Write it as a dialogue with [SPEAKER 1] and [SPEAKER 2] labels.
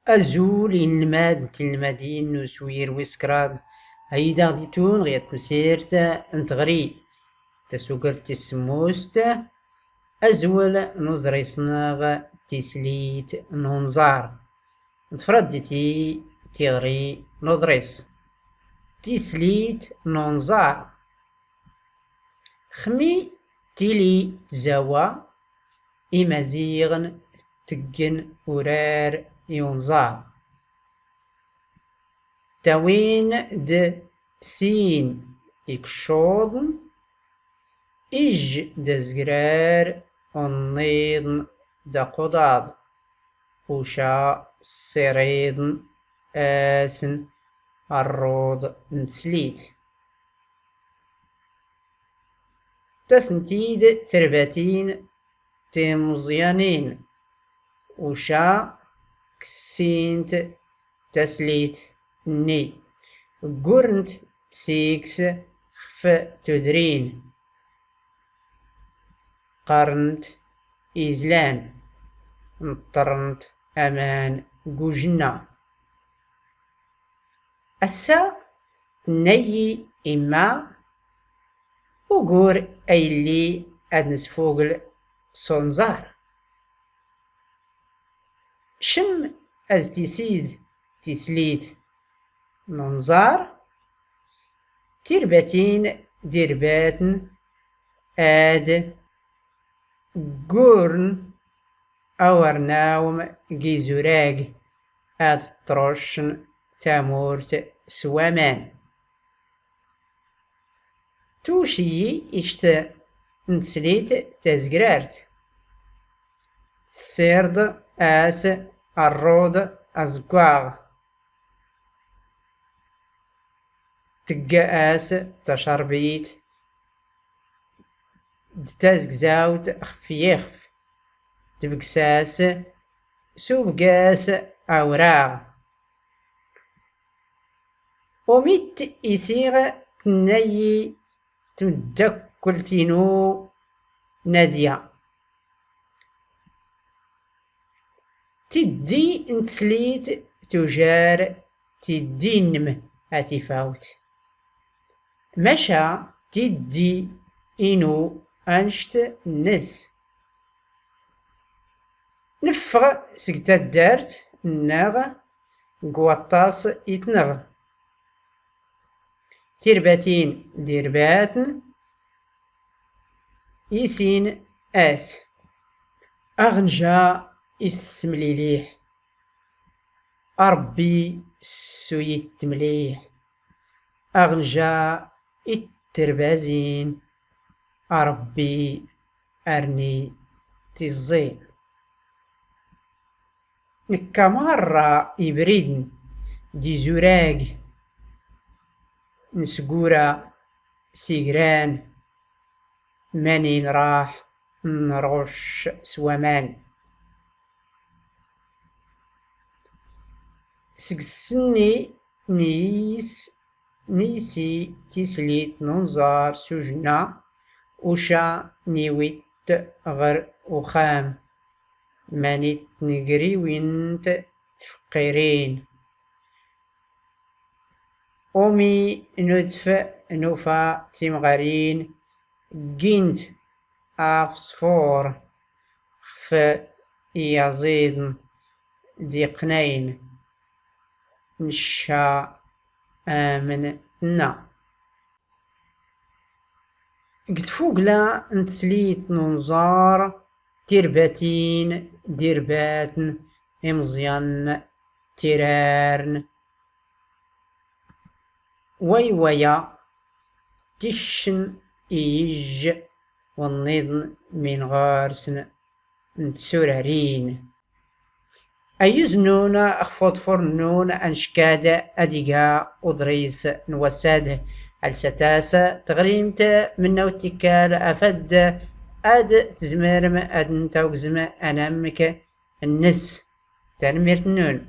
[SPEAKER 1] أزول الماد المدين نسوير ويسكراد هيدا غدي تون غيت مسيرت انتغري تسوكر تسموست أزول نظري صناغ تسليت ننظار نتفردتي تغري نظريس تسليت ننظار خمي تيلي تزاوا إمازيغن تجن ورار ينظار تاوين د سين إكشوضن إج دزجرار النيضن دا قضاد وشا سريضن آسن الروض نتسليت تسنتيد ترباتين تمزيانين وشا كسينت تسليت ني قرنت سيكس خف تدرين قرنت إزلان نطرنت أمان قوجنا أسا ني إما وقور أيلي أدنس فوقل صنزار شم أز تسيد تسليت ننظار تربتين درباتن آد قورن أورناوم جيزوراج آد تروشن تامورت سوامان توشي إشت نتسليت تزجرارت تسيرد آس الرود أزقاغ تقا آس تشربيت تازقزاوت خفيخف تبقساس سوبقاس أوراغ وميت إسيغ تنيي تمدك كلتينو نادية تدي نتسليت تجار تدي نم أتفاوت مشا تدي إنو أنشت نس نفغ سكتا دارت ناغ قواطاس يتنغ ترباتين ديرباتن يسين آس أغنجا اسم ليليح أربي سويت مليح أغنجا التربازين أربي أرني تزين نكا مرة إبريدن دي زوراج نسقورا سيجران مانين راح نروش سوامان سقسني نيسي تسليت ننظار سجنا وشا نيويت غر وخام مانيت نقري وينت تفقيرين أمي ندف نوفا تمغرين جنت أفصفور خف يزيد ديقنين نشا آمنا قد فوقلا نتسليت ننظار ترباتين ديرباتن امزيان تيرارن ويويا تشن إيج والنظن من غارسن نتسورارين أيزنون أخفض فرنون أنشكاد أديقا أضريس نوساد الستاسة تغريمت من نوتكال أفد أد تزمرم أد نتوكزم أنامك النس تنمير نون